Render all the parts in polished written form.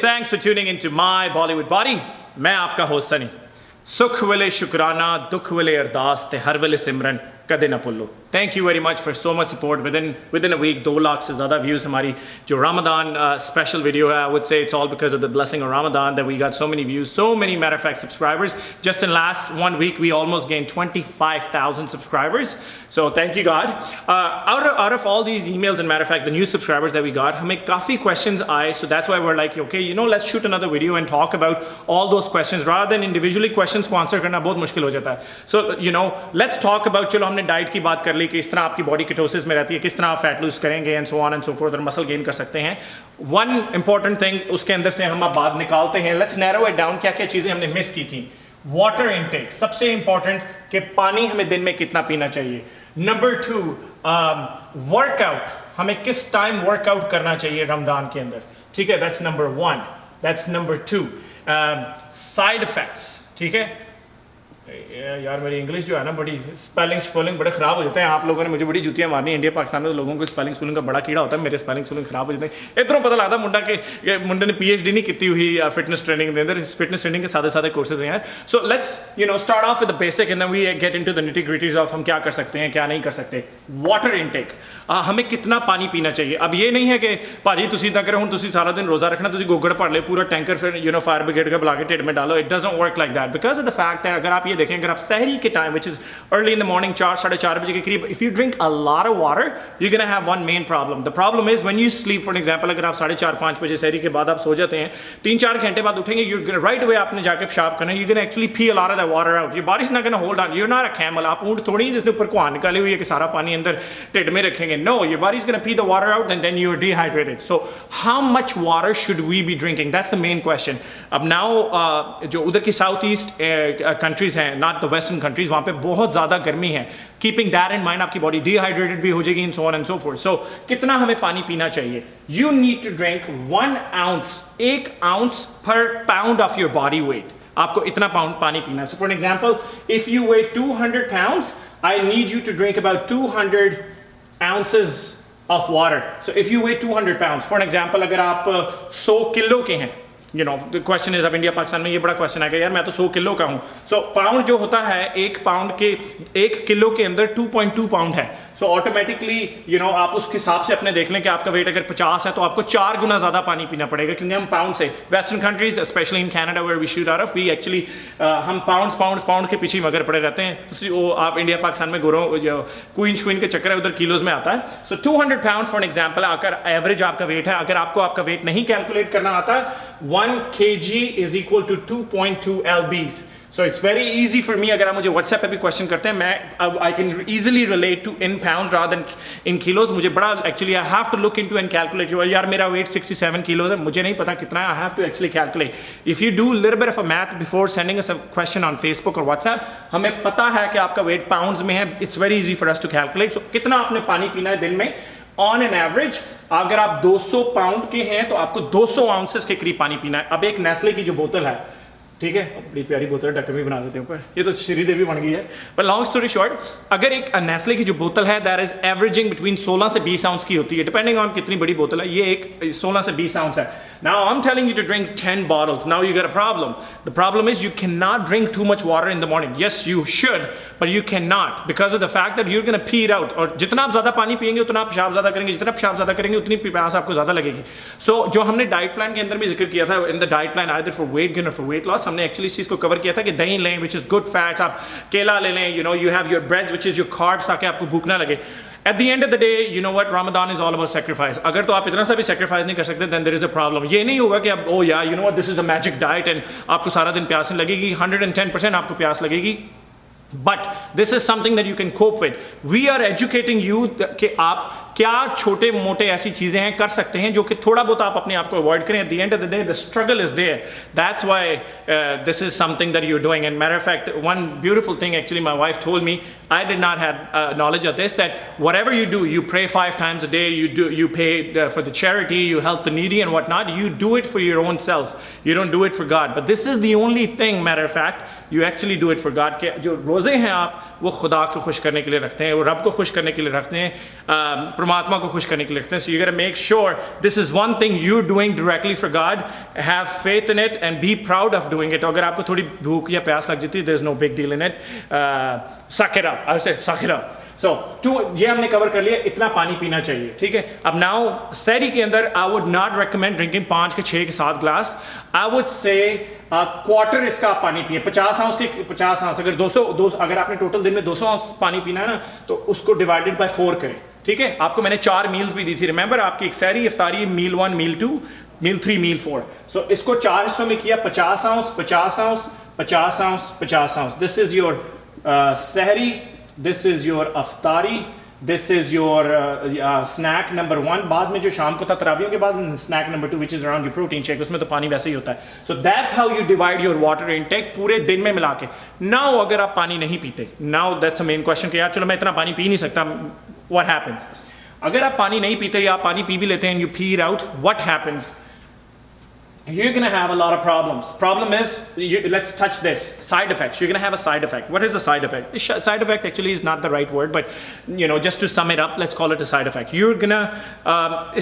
thanks for tuning into my Bollywood Body. मैं आपका host Sunny. सुख वेले शुक्राना, दुख वेले अरदास ते हर वेले सिमरन कदे ना भुल्लो। Thank you very much for so much support. Within a week 2 lakh से ज़्यादा व्यूज़ हमारी जो रमदान स्पेशल वीडियो है, I would say it's all because of the blessing of Ramadan that we got so many views, so many matter of fact subscribers. Just in last 1 week we almost gained 25,000 subscribers, so thank you God. Out of all these emails and matter of fact the new subscribers that we got, हमें काफ़ी questions आए, so that's why we're like okay, you know, let's shoot another video and talk about all those questions rather than individually questions को answer करना बहुत मुश्किल हो जाता है। So you know, let's talk about, चलो हमने डाइट की बात कर ली कि इस तरह आपकी बॉडी कीटोसिस में रहती है, किस तरह आप फैट लूज करेंगे and so on and so fourth और मसल गेन कर सकते हैं। वन इंपॉर्टेंट थिंग उसके अंदर से हम अब बात निकालते हैं, लेट्स नैरो इट डाउन, क्या क्या चीज़ें हमने मिस की थी। वाटर इनटेक सबसे इंपॉर्टेंट, कि पानी हमें दिन में कितना पीना चाहिए। नंबर 2, वर्कआउट, हमें किस टाइम वर्कआउट करना चाहिए रमजान के अंदर, ठीक है, that's number 1। That's number 2, side effects, ठीक है। यार मेरी इंग्लिश जो है ना बड़ी स्पेलिंग बड़े ख़राब हो जाते हैं। आप लोगों ने मुझे बड़ी जूतियाँ मारनी, इंडिया पाकिस्तान में तो लोगों को स्पेलिंग का बड़ा कीड़ा होता है, मेरे स्पेलिंग ख़राब हो जाते हैं। इधरों पता लगता मुंडा के मुंडे ने PhD नहीं की हुई फिटनेस ट्रेनिंग के अंदर, फिटनेस ट्रेनिंग के सादे सादे कोर्सेज हैं। So let's you know start off with the basic and then we get into the nitty-gritties of हम क्या कर सकते हैं क्या नहीं कर सकते। वाटर इनटेक, हमें कितना पानी पीना चाहिए। अब ये नहीं है कि भाजी तुसी ना करो, तुसी सारा दिन रोज़ा रखना, तुसी गोगड़ पढ़ ले पूरा टैंकर, फिर यू नो फायर ब्रिगेड का बुला के ढिड में डालो। It doesn't work like that because of the fact that अगर आप ये देखें, अगर आप सहरी के time which is early in the morning 4-4:30 बजे के करीब, if you drink a lot of water you're gonna have one main problem. The problem is when you sleep, for example अगर आप 4:30-5 बजे सहरी के बाद आप सो जाते हैं, 3-4 घंटे बाद उठेंगे, you're gonna right away आपने जाके पेशाब करना, you're gonna actually pee a lot of that water out. Your body's not gonna hold on. You're not a camel. आप ऊंट थोड़ी जिसने ऊपर कुआं निकाली हुई है कि सारा पानी अंदर ढिड में रखेंगे। No, your body's gonna pee the water out and then you're dehydrated. So how much water should we be drinking? That's the main question. अब now जो उधर की साउथ ईस्ट कंट्रीज हैं, not the western countries, वहाँ पे बहुत ज़्यादा गर्मी है। कीपिंग दैट इन माइंड आपकी बॉडी डिहाइड्रेटेड भी हो जाएगी in so on and so forth. So कितना हमें पानी पीना चाहिए? You need to drink 1 ounce, 1 ounce per pound of your body weight। आपको इतना पानी पीना है। So for example if you weight 200 pounds, I need you to drink about 200 ounces of water। So if you weigh 200 pounds, for example अगर आप 100 kilo के हैं, you know the question is, अब इंडिया पाकिस्तान में ये बड़ा क्वेश्चन है कि यार मैं तो 100 किलो का हूँ। सो पाउंड जो होता है 1 पाउंड के 1 किलो के अंदर 2.2 पाउंड है। सो ऑटोमेटिकली यू नो आप उस हिसाब से अपने देख लें कि आपका वेट अगर 50 है तो आपको 4 गुना ज़्यादा पानी पीना पड़ेगा, क्योंकि हम पाउंड से western countries specially in Canada where we shoot out of, we actually हम पाउंड के पीछे मगर पड़े रहते हैं। तो वो आप इंडिया पाकिस्तान में गोरों जो क्वीन श्वीन के चक्कर है उधर किलोज में आता है। सो 200 pounds फॉर एग्जाम्पल अगर एवरेज आपका वेट है, अगर आपको आपका वेट नहीं कैलकुलेट करना आता, 1 kg is equal to 2.2 lbs। So it's very easy for me, अगर आप मुझे WhatsApp पे भी क्वेश्चन करते हैं, मैं I can easily relate to in pounds rather than in kilos। मुझे बड़ा actually I have to look into and calculate, यार मेरा weight 67 kilos है, मुझे नहीं पता कितना है, I have to actually calculate। If you do a little bit of a math before sending us a question on Facebook or WhatsApp, हमें पता है कि आपका weight pounds में है, it's very easy for us to calculate। So कितना आपने पानी पीना है दिन में ऑन एन एवरेज? अगर आप 200 पाउंड के हैं तो आपको 200 ounces के करीब पानी पीना है। अब एक नेस्ले की जो बोतल है, ठीक है, बड़ी प्यारी बोतल है, ढक्कन भी बना देते हैं ऊपर, ये तो श्रीदेवी बन गई है। पर लॉन्ग स्टोरी शॉर्ट, अगर एक नेस्ले की जो बोतल है दैट इज एवरेजिंग बिटवीन 16 से 20 ounce की होती है, डिपेंडिंग ऑन कितनी बड़ी बोतल है। ये एक 16 से 20 ounce है। Now I'm telling you to drink 10 bottles. Now you got a problem. The problem is you cannot drink too much water in the morning. Yes, you should, but you cannot because of the fact that you're going to pee it out. और जितना आप ज़्यादा पानी पिएंगे उतना आप पेशाब ज़्यादा करेंगे, जितना पेशाब ज़्यादा करेंगे उतनी प्यास आपको ज़्यादा लगेगी। So जो हमने डाइट प्लान के अंदर भी जिक्र किया था, in the diet plan either for weight gain or for weight loss, हमने एक्चुअली इस चीज़ को कवर किया था कि दही लें which is good fats, आप केला ले लें, you know you have your bread which is your carbs, ताकि आपको भूख ना लगे। At the end of the day, you know what, Ramadan is all about sacrifice। अगर तो आप इतना सा भी sacrifice नहीं कर सकते, then there is a problem। ये नहीं होगा कि अब oh yeah, you know what, this is a magic diet and आपको सारा दिन प्यास नहीं लगेगी, 110% आपको प्यास लगेगी। But this is something that you can cope with। We are educating you कि आप क्या छोटे मोटे ऐसी चीज़ें हैं कर सकते हैं जो कि थोड़ा बहुत आप अपने आप को अवॉइड करें। At the end of the day, the struggle is there। That's why this is something that you're doing। And matter of fact, one beautiful thing actually my wife told me, I did not have knowledge of this, that whatever you do, you pray 5 times a day, you pay for the charity, you help the needy and whatnot, you do it for your own self, you don't do it for God। But this is the only thing, matter of fact, you actually do it for God। कि जो रोज़े हैं आप वो खुदा को खुश करने के लिए रखते हैं, वो रब को खुश करने के लिए रखते हैं, परमात्मा को खुश करने के लिए लिखते हैं. So you got to make sure this is one thing you're doing directly for God. Have faith in it and be proud of doing it. अगर आपको थोड़ी भूख या प्यास लग जाती है, there's no big deal in it. Suck it up. I would say suck it up. So ये हमने कवर कर लिया, इतना पानी पीना चाहिए, ठीक है. अब नाउ सहरी के अंदर I would not recommend drinking 5 के 6 के 7 glass. I would say quarter इसका आप पानी पिए. 50 आउंस के 50 आउंस, अगर 200 अगर आपने टोटल दिन में 200 आउंस पानी पीना है ना, तो उसको डिवाइडेड बाय 4 करें, ठीक है. आपको मैंने 4 मील्स भी दी थी, रिमेंबर. आपकी एक सहरी, इफ्तारी, मील 1, मील 2, मील 3, मील 4. सो इसको 4 हिस्सों में किया. 50 ounce, 50 ounce, 50 ounce, 50 ounce. This is your sehri, this is your iftari, this is your snack number 1. बाद में जो शाम को था तरावियों के बाद, snack number 2 which is around your protein shake, उसमें तो पानी वैसे ही होता है. So that's how you divide your water intake पूरे दिन में मिला के. नाउ अगर आप पानी नहीं पीते, now that's a main question कि यार चलो मैं इतना पानी पी नहीं सकता, व्हाट हैपेंस? अगर आप पानी नहीं पीते या आप पानी पी भी लेते हैं, U P it out, what happens? You're gonna have a lot of problems. Problem is, let's touch this. Side effects. You're gonna have a side effect. What is a side effect? Side effect actually is not the right word, but you know, just to sum it up, let's call it a side effect. You're gonna,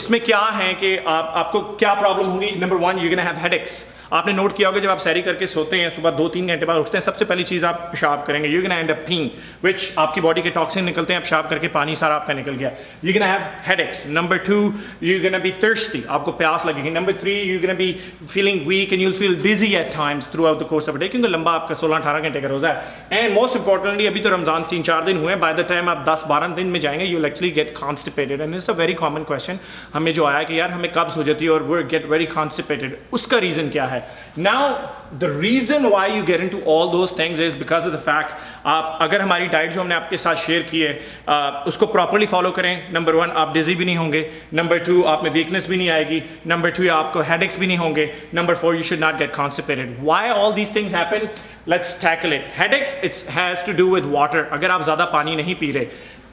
इसमें क्या है कि आपको क्या problem होंगी? Number 1, you're gonna have headaches. आपने note किया होगा जब आप सैरी करके सोते हैं, सुबह 2-3 घंटे बाद उठते हैं, सबसे पहली चीज़ आप पेशाब करेंगे. You gonna and up peeing, which आपकी बॉडी के टॉक्सिन निकलते हैं, आप पेशाब करके पानी सारा आपका निकल गया. You gonna have headaches. Number 2, you gonna be thirsty, आपको प्यास लगेगी. Number 3, you gonna be feeling weak and you will feel dizzy at times throughout the course of day, क्योंकि लंबा आपका 16-18 घंटे का रोज़ा है. एंड मोस्ट इंपॉर्टेंटली, अभी तो रमजान 3-4 दिन हुए, बाय द टाइम आप 10-12 दिन में जाएंगे, you will actually get constipated. And it's a very common question हमें जो आया कि यार हमें कब्ज हो जाती है और वो गेट वेरी कॉन्स्टिपेटेड. उसका रीज़न क्या है? Now the reason why you get into all those things is because of the fact, आप अगर हमारी डाइट जो हमने आपके साथ शेयर की है उसको प्रॉपरली फॉलो करें. नंबर 1, आप डिजी भी नहीं होंगे. नंबर 2, आप में वीकनेस भी नहीं आएगी. नंबर 2, आपको हेडेक्स भी नहीं होंगे. Number 4, you should not get constipated. Why all these things happen? Let's tackle it. Headaches, it has to do with water. अगर आप ज़्यादा पानी नहीं पी रहे,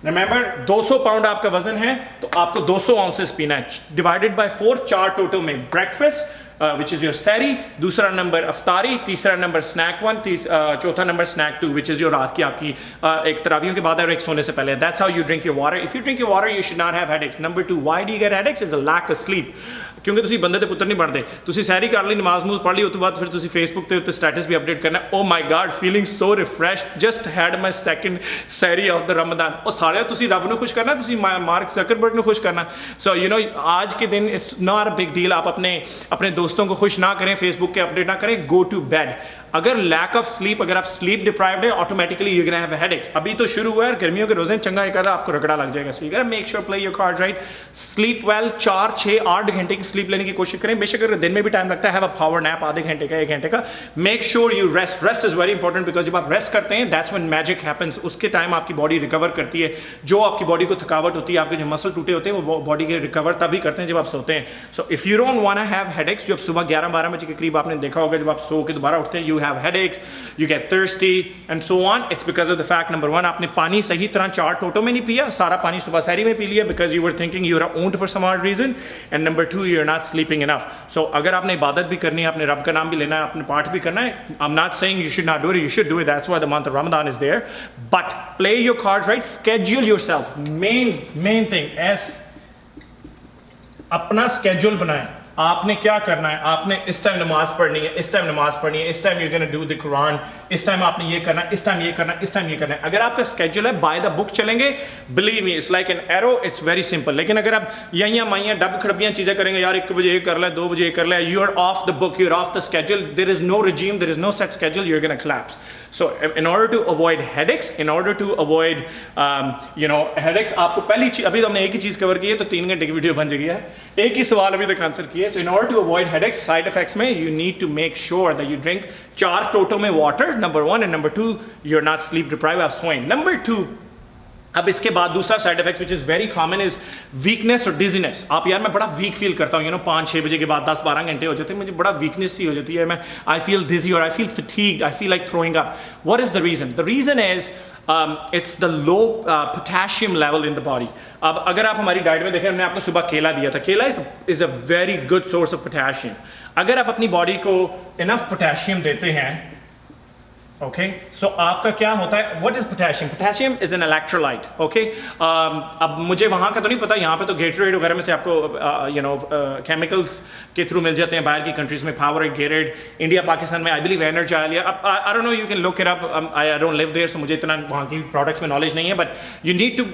रिमेंबर 200 पाउंड आपका वजन है तो आपको 200 आउंसेस पीना है, डिवाइडेड बाय 4. 4 टोटल में breakfast which is your sehri, दूसरा नंबर अफ्तारी, तीसरा नंबर स्नैक 1, चौथा number snack 2, which is your रात की आपकी एक तरावियों के बाद और एक सोने से पहले. That's how you drink your water. If you drink your water, you should not have headaches. Number 2, why do you get headaches? Is a lack of sleep. क्योंकि ਤੁਸੀਂ ਬੰਦੇ ਦੇ ਪੁੱਤਰ ਨਹੀਂ ਬਣਦੇ. ਤੁਸੀਂ ਸਹਿਰੀ ਕਰ ਲਈ, ਨਮਾਜ਼ ਮੂਜ਼ ਪੜ੍ਹ ਲਈ, ਉਸ ਤੋਂ ਬਾਅਦ ਫਿਰ ਤੁਸੀਂ ਫੇਸਬੁੱਕ ਤੇ ਉੱਤੇ ਸਟੇਟਸ ਵੀ ਅਪਡੇਟ ਕਰਨਾ. Oh my God, feeling so refreshed, just had my second sehri of the Ramadan. ਉਹ ਸਾਰਿਆਂ ਤੁਸੀਂ ਰੱਬ ਨੂੰ ਖੁਸ਼ ਕਰਨਾ, ਤੁਸੀਂ ਮਾर्क ਜ਼ਕਰਬਰਗ ਨੂੰ खुश करना. सो यू नो आज के दिन it's not a big deal. आप अपने दोस्तों को खुश ना करें, फेसबुक के अपडेट ना करें, गो टू बेड. अगर लैक ऑफ स्लीप, अगर आप स्लीप डिप्राइव्ड है, automatically you gonna have headaches. अभी तो शुरू हुआ है, गर्मियों के रोज़े चंगा एक आधा आपको रगड़ा लग जाएगा. So you gonna make sure play your cards right, sleep well. 4, 6, 8 घंटे की स्लीप लेने की कोशिश करें. बेशक अगर दिन में भी टाइम लगता है, हैव अ पावर नैप आधे घंटे का, 1 घंटे का. Make sure you rest. Rest is very important, because जब आप रेस्ट करते हैं, दैट्स व्हेन मैजिक हैपेंस. उसके टाइम आपकी बॉडी रिकवर करती है. जो आपकी बॉडी को थकावट होती है, आपके जो मसल टूटे होते हैं, वो बॉडी के रिकवर तभी करते हैं जब आप सोते हैं. So if you don't want to have headaches, जो सुबह 11-12 बजे के करीब आपने देखा होगा, जब आप सो के दोबारा उठते हैं, you have headaches, you get thirsty and so on. It's because of the fact, number 1, आपने पानी सही तरह 4 टोटों में नहीं पिया, सारा पानी सुबह सहरी में पी लिया because you were thinking you were owned for some odd reason. And number 2, you're not sleeping enough. So अगर आपने इबादत भी करनी है, अपने रब का नाम भी लेना है, अपने पाठ भी करना है, I'm not saying you should not do it, you should do it. That's why the month of Ramadan is there. But play your cards right, schedule yourself. Main thing is अपना schedule बनाएं. आपने क्या करना है? आपने इस time नमाज पढ़नी है, इस टाइम नमाज पढ़नी है, इस time you gonna do the Quran, इस टाइम आपने ये करना है, इस टाइम ये करना है, इस टाइम ये करना है. अगर आपका स्केड्यूल है, बाय द बुक चलेंगे, believe me, it's like an arrow, it's very simple. लेकिन अगर आप यहियाँ माइयाँ डब खड़बियाँ चीज़ें करेंगे, यार 1 बजे ये कर ले, 2 बजे ये कर ले, you are off the book, you are off the schedule, there is no regime, there is no set schedule, you are gonna collapse. So in order to avoid headaches, in order to avoid headaches, आपको पहली चीज, अभी तो हमने एक ही चीज़ cover की है, तो 3 घंटे की वीडियो बन जाएगी है, एक ही सवाल अभी तक आंसर किया है. So in order to avoid headaches, side effects में you need to make sure that you drink 4 टोटो में water, number 1, and number 2, you're not sleep deprived of swing. Number 2, अब इसके बाद दूसरा side effect which is very common is weakness और dizziness. आप यार मैं बड़ा वीक फील करता हूँ, 5-6 बजे के बाद 10-12 घंटे हो जाते हैं, मुझे बड़ा वीकनेस सी हो जाती है, मैं आई फील डिजी और I feel fatigued, I feel like throwing up. What is the reason? The reason is it's the low potassium level in the body. अब अगर आप हमारी डाइट में देखें, हमने आपको सुबह केला दिया था. केला is a very good source of potassium. अगर आप अपनी बॉडी को enough potassium देते हैं, ओके सो आपका क्या होता है, what is potassium? Potassium is an electrolyte. Okay अब मुझे वहाँ का तो नहीं पता, यहाँ पे तो गेटरेड वगैरह में से आपको केमिकल्स के थ्रू मिल जाते हैं बाहर की कंट्रीज में, पावरेड, गेटेड, इंडिया पाकिस्तान में I believe Energile, I don't know, you can look it up, I don't live there, so मुझे इतना वहाँ की प्रोडक्ट्स में नॉलेज नहीं है, but you need to,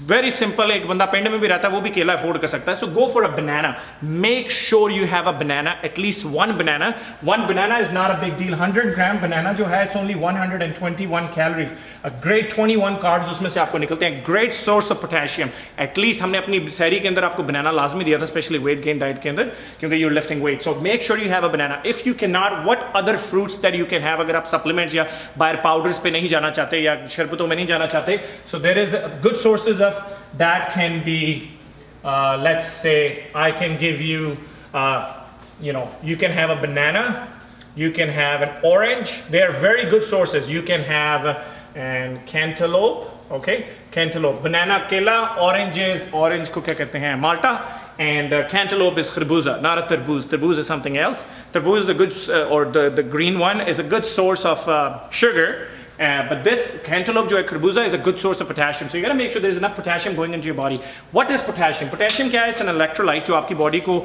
very simple, एक बंदा पिंड में भी रहता है वो भी केला अफोर्ड कर सकता है, so go for a banana, make sure you have a banana, at least one banana is not a big deal, 100 gram banana जो है it's only 121 calories, a great 21 carbs उसमें से आपको निकलते हैं, great source of potassium. At least हमने अपनी सहरी के अंदर आपको बनाना लाजमी दिया था, स्पेशली वेट गेन डाइट के अंदर, क्योंकि you are lifting weight, so make sure you have a banana. If you can not, what other fruits that you can have, अगर आप सप्लीमेंट्स या बाहर पाउडर्स पे नहीं जाना चाहते या शरबतों में नहीं जाना चाहते, so there is good sources of that can be let's say I can give you you can have a banana, you can have an orange, they are very good sources, you can have an cantaloupe, okay, cantaloupe, banana kela, orange को क्या कहते हैं, malta, and cantaloupe is kharbuza, not a tarboos. Tarboos is something else. Tarboos is a good or the green one is a good source of sugar. But this cantaloupe जो है खरबूजा is a good source of potassium, so you gotta make sure there's enough potassium going into your body. What is potassium? Potassium क्या है? It's an electrolyte जो आपकी body को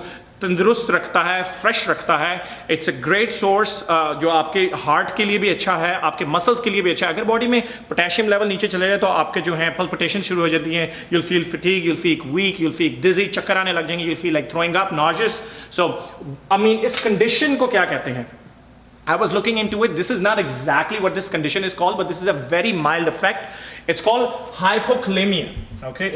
तंदुरुस्त रखता है, फ्रेश रखता है। इट्स अ ग्रेट सोर्स जो आपके हार्ट के लिए भी अच्छा है, आपके मसल्स के लिए भी अच्छा है। अगर बॉडी में पोटेशियम लेवल नीचे चले जाए तो आपके जो है पल्पिटेशन शुरू हो जाती है, you'll feel fatigue, you'll feel weak, you'll feel dizzy, चक्कर आने लग जाएंगे, you'll feel like throwing up, nauseous. So I mean इस कंडीशन को क्या कहते हैं? I was looking into it. This is not exactly what this condition is called, but this is a very mild effect. It's called hypokalemia. Okay,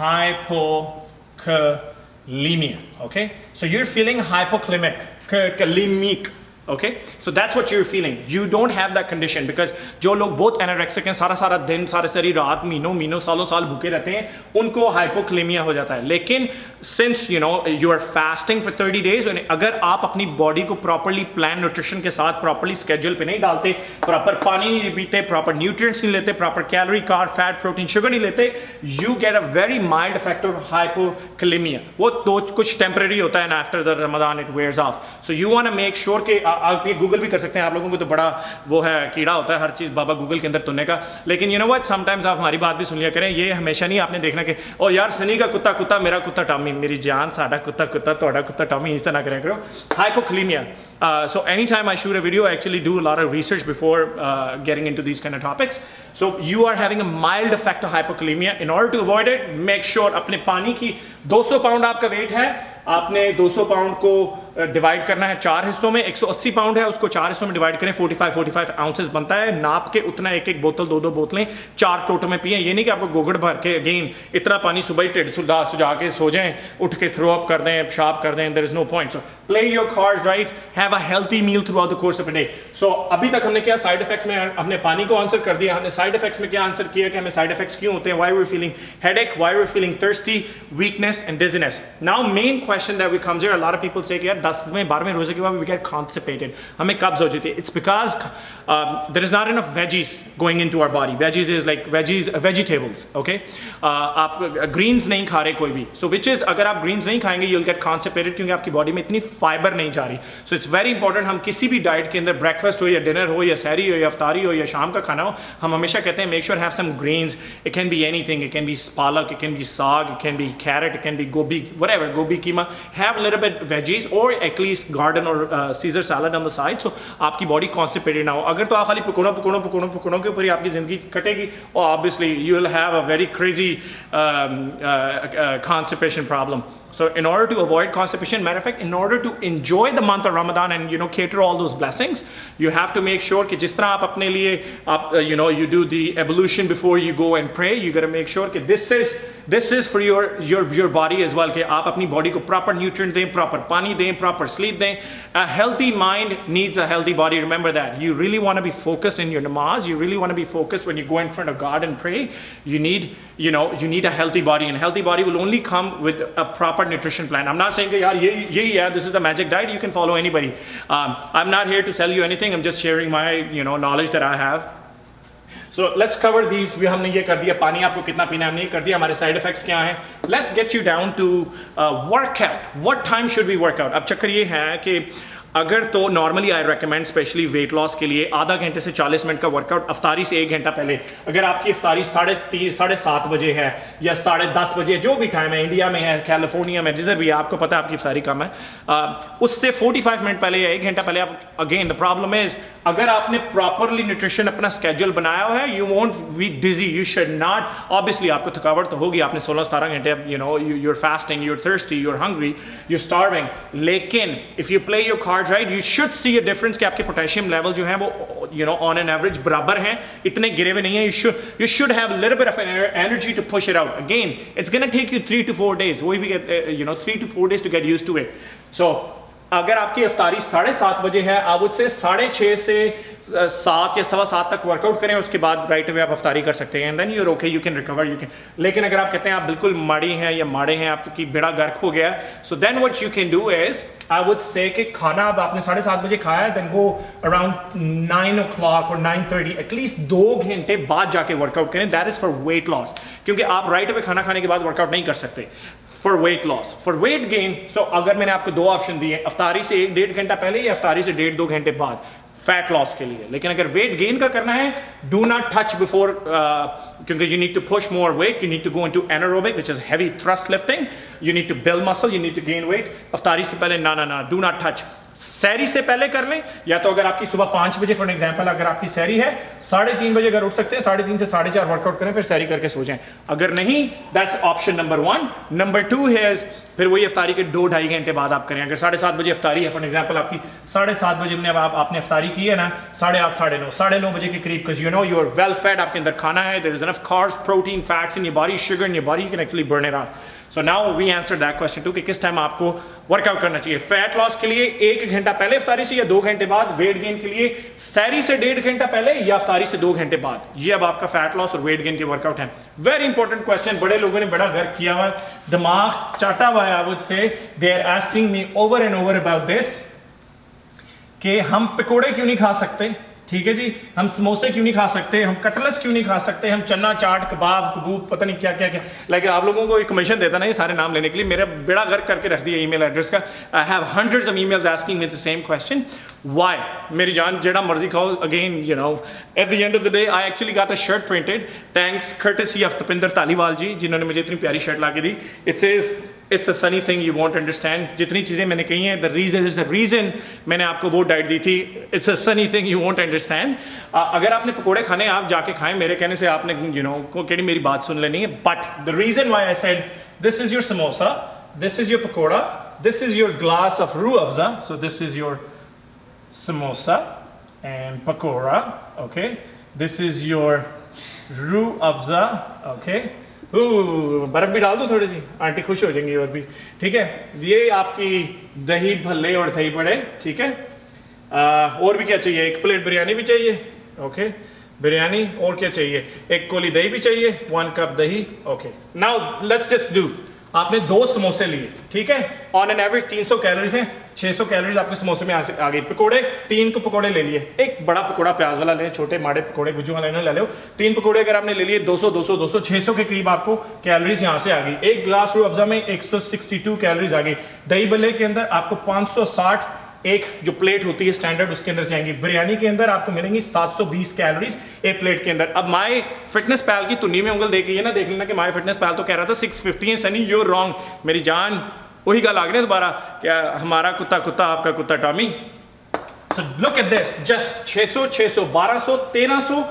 hypokalemia. Okay, so you're feeling hypokalemic. Okay, so that's what you're feeling. You don't have that condition because जो लोग बहुत anorexic हैं, सारा दिन, सारी रात, महीनों सालों साल भूखे रहते हैं, उनको हाइपोक्लेमिया हो जाता है। लेकिन since you are fasting for 30 days, अगर आप अपनी बॉडी को प्रॉपरली प्लान न्यूट्रिशन के साथ प्रॉपरली स्केड्यूल पे नहीं डालते, प्रॉपर पानी नहीं पीते, प्रॉपर न्यूट्रिएंट्स नहीं लेते, proper calorie, carb, fat, protein, sugar नहीं लेते, you get a very mild effect of hypokalemia. वो तो कुछ टेम्पररी होता है, after the Ramzan it wears off. So you want to make sure कि आप ये गूगल भी कर सकते हैं, आप लोगों को तो बड़ा वो है कीड़ा होता है हर चीज़ बाबा गूगल के अंदर तुनने का, लेकिन यू नो व्हाट, समटाइम्स आप हमारी बात भी सुन लिया करें। ये हमेशा नहीं आपने देखना कि ओ यार सनी का कुत्ता मेरा कुत्ता टॉमी, मेरी जान साडा कुत्ता तोड़ा कुत्ता टॉमी, इस तरह करें करो। हाइपोक्लेमिया, so anytime I shoot a video, I actually do a lot of research before getting into these kind of topics. So you are having a mild effect of hypokalemia. In order to avoid it, make sure अपने पानी की 200 pound आपका wait है, आपने 200 pound को divide करना है 4 हिस्सों में, 180 पाउंड है, उसको 4 हिस्सों में डिवाइड करें, 45 आउंसेस बनता है, नाप के उतना एक बोतल 2 बोतलें 4 टोटो में पिए। ये नहीं कि आपको गोगड़ भर के अगेन इतना पानी सुबह ही टेढ़ सुझा के सो जाएं, उठ के थ्रो अप कर दें, पेशाब कर दें, there is no point. So play your cards right, have a healthy meal throughout the course of a day. So अभी तक हमने क्या साइड इफेक्ट्स में हमने पानी को आंसर कर दिया, हमने साइड इफेक्ट्स में क्या आंसर किया कि हमें साइड इफेक्ट्स क्यों होते हैं, why we are feeling headache, why we are feeling thirsty, weakness and dizziness. Now main question that we comes here, a lot of people say कि यार 10वें 12वें रोजे के बाद वी गेट कॉन्स्टिपेटेड, हमें कब्ज हो जाती है। It's because there is not enough veggies going into our body. Veggies is like vegetables, okay, आप ग्रीन्स नहीं खा रहे कोई भी, सो विच इज अगर आप ग्रीन्स नहीं खाएंगे यू विल गेट कॉन्स्टिपेटेड, क्योंकि आपकी बॉडी में इतनी फाइबर नहीं जा रही। सो इट्स वेरी इंपॉर्टेंट, हम किसी भी डाइट के अंदर ब्रेकफास्ट हो या डिनर हो या सहरी हो या अफ्तारी हो या शाम का खाना हो, हम हमेशा कहते हैं make sure have some grains. It can be anything, it can be palak, it can be saag, it can be carrot, it can be gobhi, whatever, gobhi keema, have a little bit veggies और एटलीस्ट गार्डन और Caesar salad on the side, so आपकी body constipated ना हो। अगर तो आप खाली पकौड़ों के ऊपर ही आपकी जिंदगी कटेगी, और obviously you will have a very crazy constipation problem. So in order to avoid constipation, matter of fact, in order to enjoy the month of Ramadan and cater all those blessings, you have to make sure कि जिस तरह आप अपने लिए आप you do the ablution before you go and pray, you got to make sure कि this is for your body as well, कि आप अपनी बॉडी को प्रॉपर न्यूट्रिएंट दें, प्रॉपर पानी दें, प्रॉपर स्लीप दें। A healthy mind needs a healthy body. Remember that. You really want to be focused in your namaz. You really want to be focused when you go in front of God and pray. You need a healthy body, and a healthy body will only come with a proper nutrition plan. I'm not saying that yaar ye this is the magic diet. You can follow anybody. I'm not here to sell you anything. I'm just sharing my knowledge that I have. So let's cover these. भी हमने ये कर दिया, पानी आपको कितना पीना है हमने ये कर दिया, हमारे साइड इफेक्ट्स क्या हैं। Let's get you down to workout. What time should we work out? अब चक्कर ये है कि अगर तो normally I recommend specially weight loss के लिए आधा घंटे से 40 मिनट का वर्कआउट अफ्तारी से 1 घंटा पहले। अगर आपकी अफ्तारी 7:30 बजे है या 10:30 बजे, जो भी टाइम है, इंडिया में है, कैलिफोर्निया में, जिधर भी है, आपको पता है आपकी अफ्तारी कम है, उससे 45 मिनट पहले या 1 घंटा पहले आप, अगेन द प्रॉब्लम इज अगर आपने प्रॉपरली न्यूट्रिशन अपना स्केड्यूल बनाया हुआ है, you won't be dizzy, you should not, obviously आपको थकावट तो होगी, आपने 16-17 घंटे, you know, you're fasting, you're thirsty, you're hungry, you're starving, लेकिन if you play your cards right, you should see a difference कि आपके पोटेशियम लेवल जो है वो, you know, on an average बराबर हैं, इतने गिरे हुए नहीं है। You should have little bit of energy to push it out. Again it's gonna take you 3 to 4 days, वही भी, you know, 3 to 4 days to get used to it. So अगर आपकी अफ्तारी 7:30 बजे है, आई वुड से 6:30 से 7 या 7:15 तक वर्कआउट करें, उसके बाद राइट अवे आप अफ्तारी कर सकते हैं, and then you're okay, you can recover, you can. लेकिन अगर आप कहते हैं आप बिल्कुल माड़ी हैं या माड़े हैं, आपकी बेड़ा गर्क हो गया, so then what you can do is, I would say कि खाना अब आपने 7:30 बजे खाया है, देन गो अराउंड 9 o'clock और 9:30, एटलीस्ट 2 घंटे बाद जाके वर्कआउट करें। That is for weight loss, क्योंकि आप राइट अवे खाना खाने के बाद वर्कआउट नहीं कर सकते। For weight loss, for weight gain, so अगर मैंने आपको 2 ऑप्शन दिए, अफ्तारी से 1-1.5 घंटा पहले या अफ्तारी से 1.5-2 घंटे बाद, फैट लॉस के लिए। लेकिन अगर वेट गेन का करना है, डू नॉट टच बिफोर, क्योंकि you need to push more weight, you need to go into anaerobic which is heavy thrust lifting, you need to build muscle, you need to gain weight. अफ्तारी से पहले ना, do not touch. सहरी से पहले कर लें, या तो अगर आपकी सुबह 5 बजे फॉर एग्जांपल अगर आपकी सहरी है, 3:30 बजे अगर उठ सकते हैं, 3:30 से 4:30 वर्कआउट करें, फिर सहरी करके सो जाएं। अगर नहीं, दैट्स ऑप्शन नंबर 1। नंबर 2 है फिर वही अफ्तारी के 2-2.5 घंटे बाद आप करें। अगर 7:30 बजे अफ्तारी है फॉर एग्जांपल, आपकी 7:30 बजे में आपने अफ्तारी की है ना, 8:30, 9:30 बजे के करीब, because you know you are well fed, आपके अंदर खाना है, there is enough carbs, protein, fats in your body, sugar in your body, you can actually burn it off. So now we answer that question too कि किस time आपको workout करना चाहिए। Fat loss के लिए 1 घंटा पहले अफ्तारी से या 2 घंटे बाद, वेट गेन के लिए सहरी से 1.5 घंटा पहले या अफ्तारी से 2 घंटे बाद। ये अब आपका फैट लॉस और वेट गेन के वर्कआउट है। वेरी इंपॉर्टेंट क्वेश्चन, बड़े लोगों ने बड़ा गर्क किया हुआ, दिमाग चाटा हुआ है, I would say they are asking me over and over about this कि हम पकोड़े क्यों नहीं खा सकते, ठीक है जी, हम समोसे क्यों नहीं खा सकते, हम कटलेट्स क्यों नहीं खा सकते, हम चना चाट, कबाब, कबूब, पता नहीं क्या क्या क्या। लाइक आप लोगों को एक कमीशन देता ना ये सारे नाम लेने के लिए, मेरा बेड़ा गर्क करके रख दिया ईमेल एड्रेस का। I have hundreds of emails asking me the same question, why. मेरी जान जेड़ा मर्जी खाओ, again you know at the end of the day I actually got a shirt printed, thanks courtesy of Tapinder Taliwal ji, जिन्होंने मुझे इतनी प्यारी शर्ट ला के दी। It says it's a sunny thing you won't understand. जितनी चीज़ें मैंने कही हैं, द रीज़न मैंने आपको वो डाइट दी थी, it's a sunny thing you won't understand. अगर आपने पकोड़े खाने, आप जाके खाएं, मेरे कहने से आपने यू नो केड़ी मेरी बात सुन लेनी है। But the reason why I said this is your samosa, this is your pakora, this is your glass of Rooh Afza, so this is your samosa and pakora, okay, this is your Rooh Afza, okay, बर्फ भी डाल दो थोड़ी सी, आंटी खुश हो जाएंगी और भी, ठीक है। ये आपकी दही भल्ले और दही बड़े, ठीक है। और भी क्या चाहिए, 1 प्लेट बिरयानी भी चाहिए, ओके, बिरयानी, और क्या चाहिए, 1 कोली दही भी चाहिए, 1 कप दही, okay. Now let's just do, आपने 2 समोसे लिए, ठीक है, ऑन एन एवरेज 300 कैलोरीज हैं, 600 कैलोरीज आपके समोसे में आ गई। पकोड़े 3 को पकोड़े ले लिए, एक बड़ा पकोड़ा प्याज वाला ले, छोटे माड़े पकोड़े गुज्जू वाले ना ले लो, 3 पकोड़े अगर आपने ले लिए, 200 600 के करीब आपको कैलोरीज यहाँ से आ गई। 1 ग्लास रूह अफ़ज़ा में 162 कैलोरीज आ गई। दही भल्ले के अंदर आपको 560 एक जो प्लेट होती है स्टैंडर्ड, उसके अंदर से आएंगी। बिरयानी के अंदर आपको मिलेंगी 720 कैलोरीज एक प्लेट के अंदर। अब माय फिटनेस पैल की तुन्नी में उंगल देख के ना देख लेना कि माय फिटनेस पैल तो कह रहा था 650 है, सनी यू रॉन्ग मेरी जान, वही गल आ गई दोबारा, क्या हमारा कुत्ता कुत्ता आपका कुत्ता Tommy. So look at this, just 600 600 1200 1300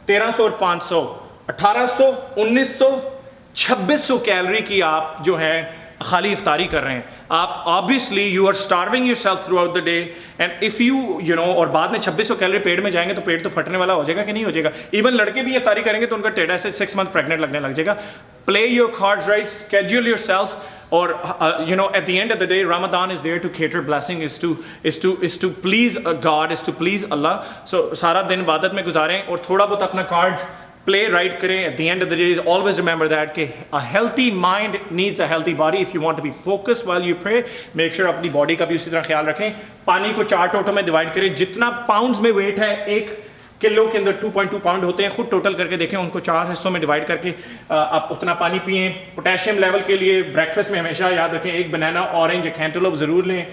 1300 और 500 1800 1900 2600 कैलोरी की आप जो है खाली इफ्तारी कर रहे हैं। आप obviously you are starving yourself throughout the day, and if you know और बाद में 2600 कैलोरी पेट में जाएंगे तो पेट तो फटने वाला हो जाएगा कि नहीं हो जाएगा। इवन लड़के भी इफ्तारी करेंगे तो उनका टेढ़ा से 6 मंथ प्रेग्नेंट लगने लग जाएगा। Play your cards right, schedule yourself, और you know at the end of the day Ramadan is there to cater blessing, is to please God, is to please Allah. So सारा दिन इबादत में गुजारें और थोड़ा बहुत अपना कार्ड प्ले राइट करें। At the end of the day always remember that कि a healthy mind needs a healthy body. If you want to be focused while you pray, make sure अपनी बॉडी का भी उसी तरह ख्याल रखें। पानी को 4 टोटों में डिवाइड करें, जितना पाउंड्स में वेट है 1 किलो के अंदर 2.2 पाउंड होते हैं, खुद टोटल करके देखें, उनको 4 हिस्सों में डिवाइड करके आप उतना पानी पिएं। पोटेशियम लेवल के लिए ब्रेकफास्ट में हमेशा याद रखें 1 बनाना, ऑरेंज, एक कैंटलोप ज़रूर लें।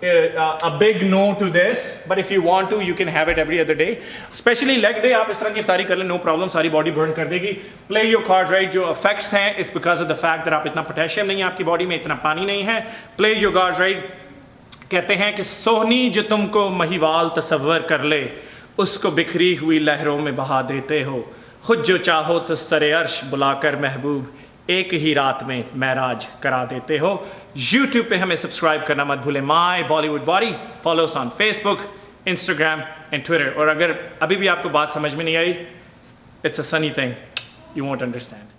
a big no to this, but if you want to, you can have it every other day. Especially leg day, आप इस तरह की इफ्तारी कर लें, no problem, सारी body burn कर देगी. Play your cards right. जो effects हैं, it's because of the fact that आप इतना potassium नहीं है आपकी body में, इतना पानी नहीं है. Play your cards right. कहते हैं कि सोहनी जो तुमको महिवाल तसव्वर कर ले, उसको बिखरी हुई लहरों में बहा देते हो. खुद जो चाहो तो सरे अर्श बुलाकर महबूब एक ही रात में महराज करा देते हो. YouTube पे हमें सब्सक्राइब करना मत भूलें. My Bollywood body, follow us on Facebook, Instagram and Twitter. और अगर अभी भी आपको बात समझ में नहीं आई, it's a sunny thing, you won't understand.